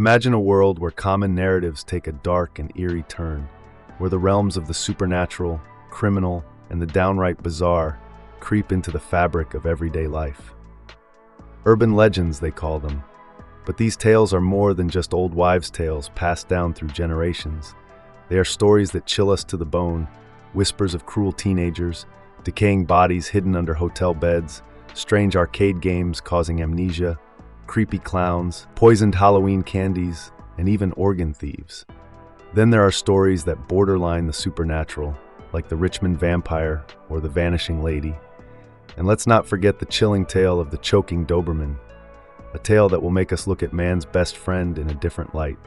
Imagine a world where common narratives take a dark and eerie turn, where the realms of the supernatural, criminal, and the downright bizarre creep into the fabric of everyday life. Urban legends, they call them. But these tales are more than just old wives' tales passed down through generations. They are stories that chill us to the bone, whispers of cruel teenagers, decaying bodies hidden under hotel beds, strange arcade games causing amnesia, creepy clowns, poisoned Halloween candies, and even organ thieves. Then there are stories that borderline the supernatural, like the Richmond vampire or the vanishing lady. And let's not forget the chilling tale of the choking Doberman, a tale that will make us look at man's best friend in a different light.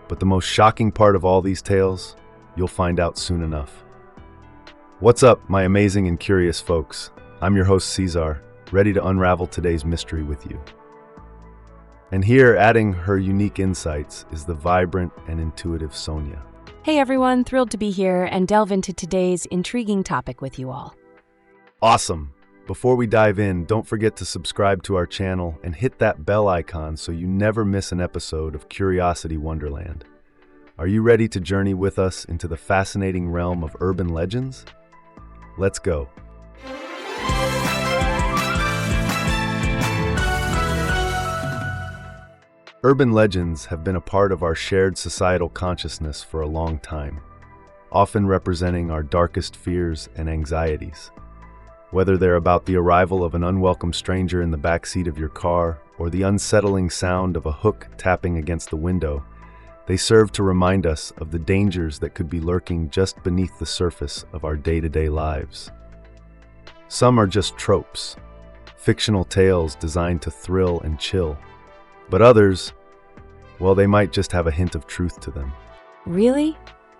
But the most shocking part of all these tales, you'll find out soon enough. What's up, my amazing and curious folks? I'm your host, Cesar, ready to unravel today's mystery with you. And here, adding her unique insights, is the vibrant and intuitive Sonia. Hey everyone, thrilled to be here and delve into today's intriguing topic with you all. Awesome! Before we dive in, don't forget to subscribe to our channel and hit that bell icon so you never miss an episode of Curiosity Wonderland. Are you ready to journey with us into the fascinating realm of urban legends? Let's go. Urban legends have been a part of our shared societal consciousness for a long time, often representing our darkest fears and anxieties. Whether they're about the arrival of an unwelcome stranger in the backseat of your car or the unsettling sound of a hook tapping against the window, they serve to remind us of the dangers that could be lurking just beneath the surface of our day-to-day lives. Some are just tropes, fictional tales designed to thrill and chill. But others, well, they might just have a hint of truth to them. Really?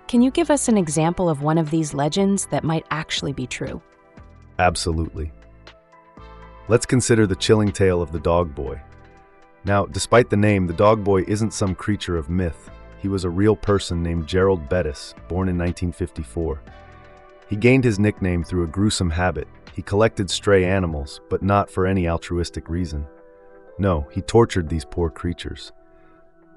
Can you give us an example of one of these legends that might actually be true? Absolutely. Let's consider the chilling tale of the dog boy. Now, despite the name, the dog boy isn't some creature of myth. He was a real person named Gerald Bettis, born in 1954. He gained his nickname through a gruesome habit. He collected stray animals, but not for any altruistic reason. No, he tortured these poor creatures.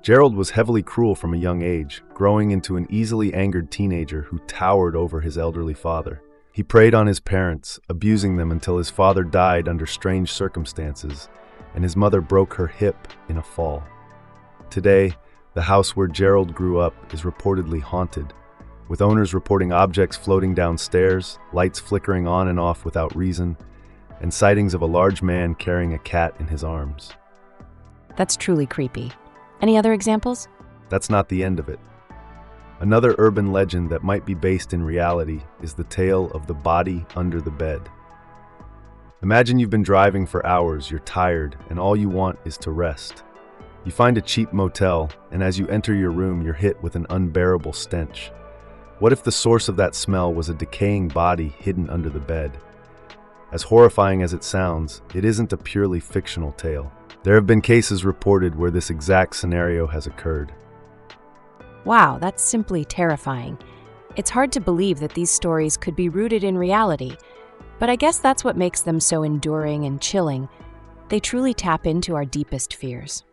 Gerald was heavily cruel from a young age, growing into an easily angered teenager who towered over his elderly father. He preyed on his parents, abusing them until his father died under strange circumstances, and his mother broke her hip in a fall. Today, the house where Gerald grew up is reportedly haunted, with owners reporting objects floating downstairs, lights flickering on and off without reason, and sightings of a large man carrying a cat in his arms. That's truly creepy. Any other examples? That's not the end of it. Another urban legend that might be based in reality is the tale of the body under the bed. Imagine you've been driving for hours, you're tired, and all you want is to rest. You find a cheap motel, and as you enter your room, you're hit with an unbearable stench. What if the source of that smell was a decaying body hidden under the bed? As horrifying as it sounds, it isn't a purely fictional tale. There have been cases reported where this exact scenario has occurred. Wow, that's simply terrifying. It's hard to believe that these stories could be rooted in reality, but I guess that's what makes them so enduring and chilling. They truly tap into our deepest fears.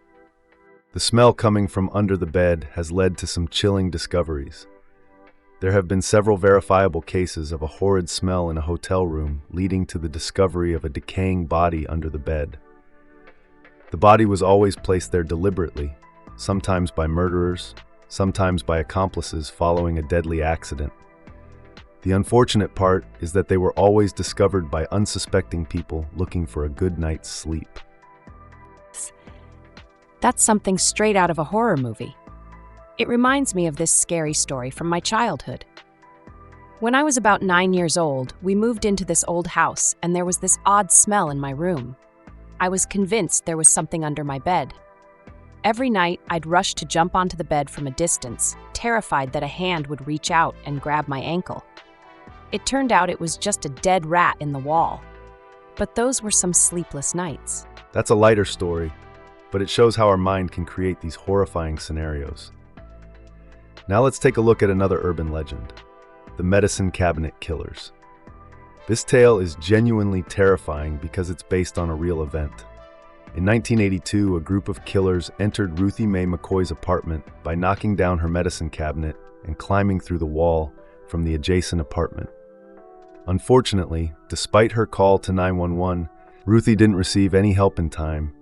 The smell coming from under the bed has led to some chilling discoveries. There have been several verifiable cases of a horrid smell in a hotel room leading to the discovery of a decaying body under the bed. The body was always placed there deliberately, sometimes by murderers, sometimes by accomplices following a deadly accident. The unfortunate part is that they were always discovered by unsuspecting people looking for a good night's sleep. That's something straight out of a horror movie. It reminds me of this scary story from my childhood. When I was about 9 years old, we moved into this old house and there was this odd smell in my room. I was convinced there was something under my bed. Every night, I'd rush to jump onto the bed from a distance, terrified that a hand would reach out and grab my ankle. It turned out it was just a dead rat in the wall. But those were some sleepless nights. That's a lighter story, but it shows how our mind can create these horrifying scenarios. Now let's take a look at another urban legend, the medicine cabinet killers. This tale is genuinely terrifying because it's based on a real event. In 1982, a group of killers entered Ruthie Mae McCoy's apartment by knocking down her medicine cabinet and climbing through the wall from the adjacent apartment. Unfortunately, despite her call to 911, Ruthie didn't receive any help in time,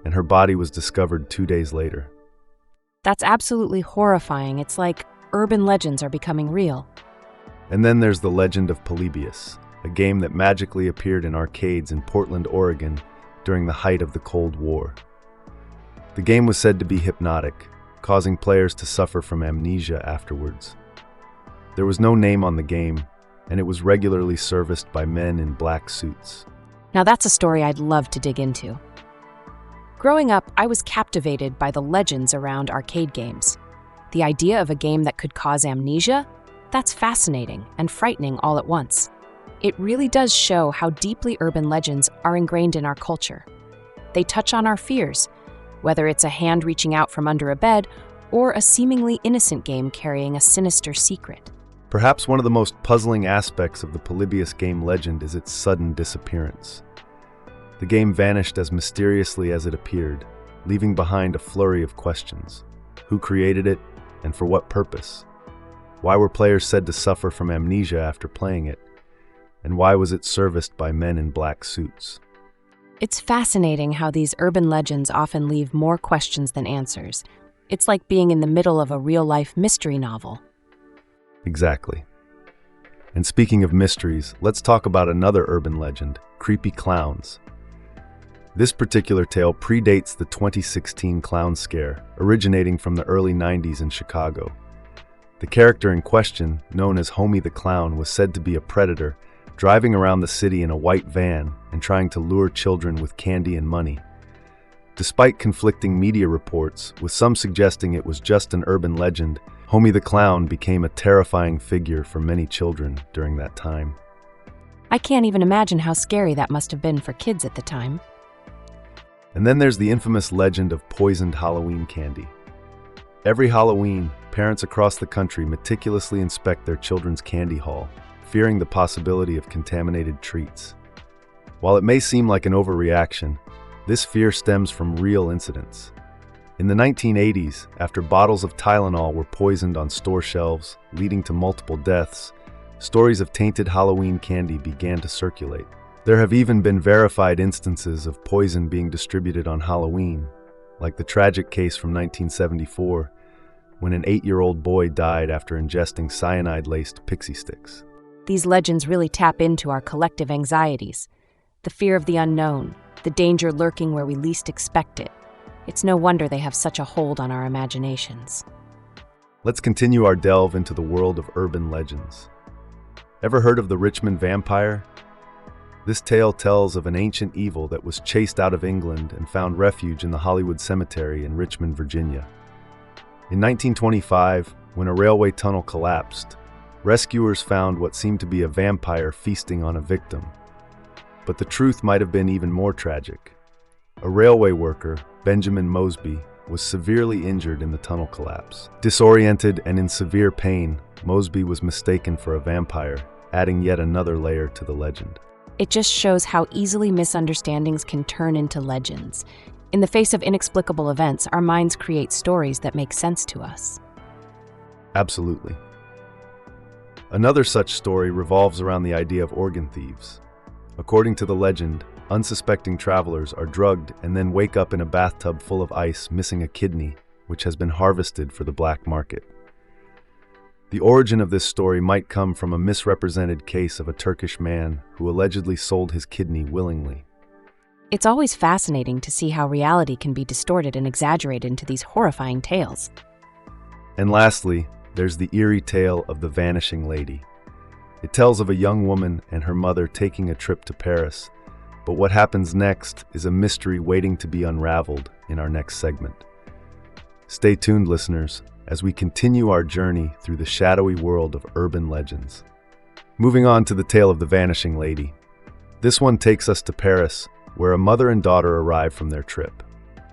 and her body was discovered 2 days later. That's absolutely horrifying. It's like urban legends are becoming real. And then there's the legend of Polybius, a game that magically appeared in arcades in Portland, Oregon during the height of the Cold War. The game was said to be hypnotic, causing players to suffer from amnesia afterwards. There was no name on the game, and it was regularly serviced by men in black suits. Now that's a story I'd love to dig into. Growing up, I was captivated by the legends around arcade games. The idea of a game that could cause amnesia? That's fascinating and frightening all at once. It really does show how deeply urban legends are ingrained in our culture. They touch on our fears, whether it's a hand reaching out from under a bed or a seemingly innocent game carrying a sinister secret. Perhaps one of the most puzzling aspects of the Polybius game legend is its sudden disappearance. The game vanished as mysteriously as it appeared, leaving behind a flurry of questions. Who created it, and for what purpose? Why were players said to suffer from amnesia after playing it? And why was it serviced by men in black suits? It's fascinating how these urban legends often leave more questions than answers. It's like being in the middle of a real-life mystery novel. Exactly. And speaking of mysteries, let's talk about another urban legend, creepy clowns. This particular tale predates the 2016 clown scare, originating from the early 90s in Chicago. The character in question, known as Homie the Clown, was said to be a predator, driving around the city in a white van and trying to lure children with candy and money. Despite conflicting media reports, with some suggesting it was just an urban legend, Homie the Clown became a terrifying figure for many children during that time. I can't even imagine how scary that must have been for kids at the time. And then there's the infamous legend of poisoned Halloween candy. Every Halloween, parents across the country meticulously inspect their children's candy haul, fearing the possibility of contaminated treats. While it may seem like an overreaction, this fear stems from real incidents. In the 1980s, after bottles of Tylenol were poisoned on store shelves, leading to multiple deaths, stories of tainted Halloween candy began to circulate. There have even been verified instances of poison being distributed on Halloween, like the tragic case from 1974, when an 8-year-old boy died after ingesting cyanide-laced pixie sticks. These legends really tap into our collective anxieties, the fear of the unknown, the danger lurking where we least expect it. It's no wonder they have such a hold on our imaginations. Let's continue our delve into the world of urban legends. Ever heard of the Richmond vampire? This tale tells of an ancient evil that was chased out of England and found refuge in the Hollywood Cemetery in Richmond, Virginia. In 1925, when a railway tunnel collapsed, rescuers found what seemed to be a vampire feasting on a victim. But the truth might have been even more tragic. A railway worker, Benjamin Mosby, was severely injured in the tunnel collapse. Disoriented and in severe pain, Mosby was mistaken for a vampire, adding yet another layer to the legend. It just shows how easily misunderstandings can turn into legends. In the face of inexplicable events, our minds create stories that make sense to us. Absolutely. Another such story revolves around the idea of organ thieves. According to the legend, unsuspecting travelers are drugged and then wake up in a bathtub full of ice missing a kidney, which has been harvested for the black market. The origin of this story might come from a misrepresented case of a Turkish man who allegedly sold his kidney willingly. It's always fascinating to see how reality can be distorted and exaggerated into these horrifying tales. And lastly, there's the eerie tale of the vanishing lady. It tells of a young woman and her mother taking a trip to Paris, but what happens next is a mystery waiting to be unraveled in our next segment. Stay tuned, listeners, as we continue our journey through the shadowy world of urban legends. Moving on to the tale of the vanishing lady. This one takes us to Paris, where a mother and daughter arrive from their trip.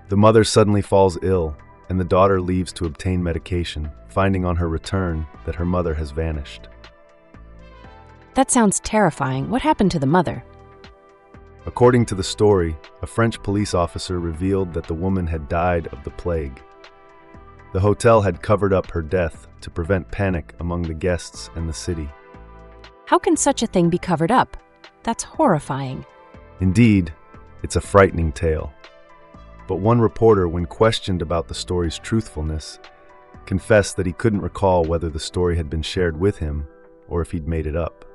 The mother suddenly falls ill, and the daughter leaves to obtain medication, finding on her return that her mother has vanished. That sounds terrifying. What happened to the mother? According to the story, a French police officer revealed that the woman had died of the plague. The hotel had covered up her death to prevent panic among the guests and the city. How can such a thing be covered up? That's horrifying. Indeed, it's a frightening tale. But one reporter, when questioned about the story's truthfulness, confessed that he couldn't recall whether the story had been shared with him or if he'd made it up.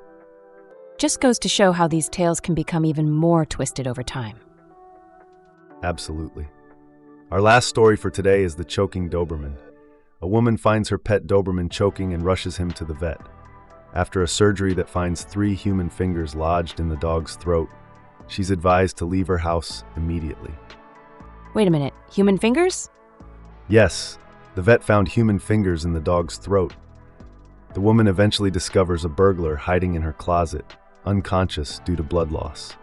Just goes to show how these tales can become even more twisted over time. Absolutely. Our last story for today is the choking Doberman. A woman finds her pet Doberman choking and rushes him to the vet. After a surgery that finds 3 human fingers lodged in the dog's throat, she's advised to leave her house immediately. Wait a minute, human fingers? Yes, the vet found human fingers in the dog's throat. The woman eventually discovers a burglar hiding in her closet, unconscious due to blood loss.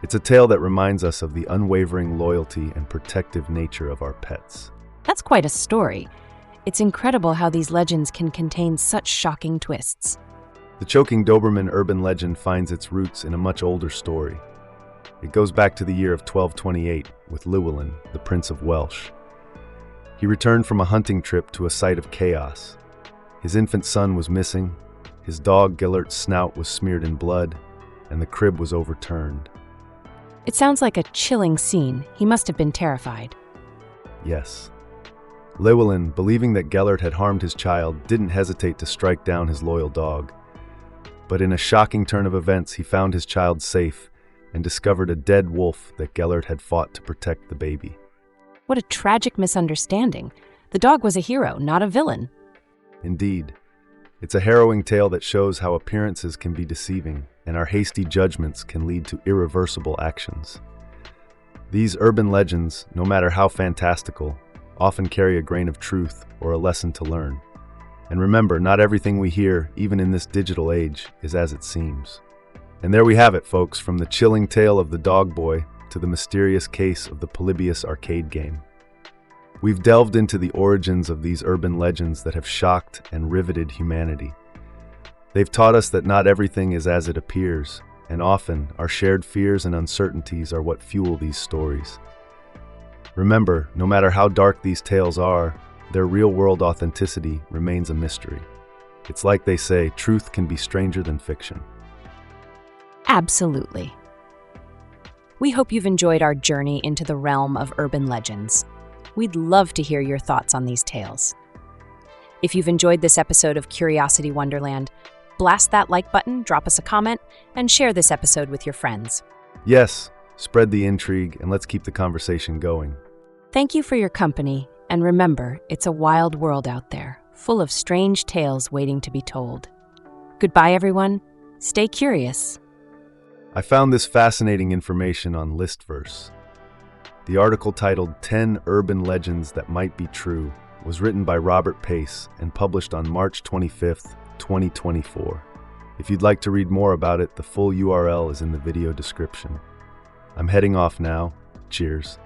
It's a tale that reminds us of the unwavering loyalty and protective nature of our pets. That's quite a story. It's incredible how these legends can contain such shocking twists. The choking Doberman urban legend finds its roots in a much older story. It goes back to the year of 1228 with Llewellyn, the Prince of Welsh. He returned from a hunting trip to a site of chaos. His infant son was missing, his dog Gellert's snout was smeared in blood, and the crib was overturned. It sounds like a chilling scene. He must have been terrified. Yes. Llewellyn, believing that Gellert had harmed his child, didn't hesitate to strike down his loyal dog. But in a shocking turn of events, he found his child safe and discovered a dead wolf that Gellert had fought to protect the baby. What a tragic misunderstanding. The dog was a hero, not a villain. Indeed. It's a harrowing tale that shows how appearances can be deceiving and our hasty judgments can lead to irreversible actions. These urban legends, no matter how fantastical, often carry a grain of truth or a lesson to learn. And remember, not everything we hear, even in this digital age, is as it seems. And there we have it, folks, from the chilling tale of the dog boy to the mysterious case of the Polybius arcade game. We've delved into the origins of these urban legends that have shocked and riveted humanity. They've taught us that not everything is as it appears, and often our shared fears and uncertainties are what fuel these stories. Remember, no matter how dark these tales are, their real-world authenticity remains a mystery. It's like they say, truth can be stranger than fiction. Absolutely. We hope you've enjoyed our journey into the realm of urban legends. We'd love to hear your thoughts on these tales. If you've enjoyed this episode of Curiosity Wonderland, blast that like button, drop us a comment, and share this episode with your friends. Yes, spread the intrigue and let's keep the conversation going. Thank you for your company, and remember, it's a wild world out there, full of strange tales waiting to be told. Goodbye, everyone. Stay curious. I found this fascinating information on Listverse. The article titled 10 Urban Legends That Might Be True was written by Robert Pace and published on March 25th, 2024. If you'd like to read more about it, the full URL is in the video description. I'm heading off now. Cheers.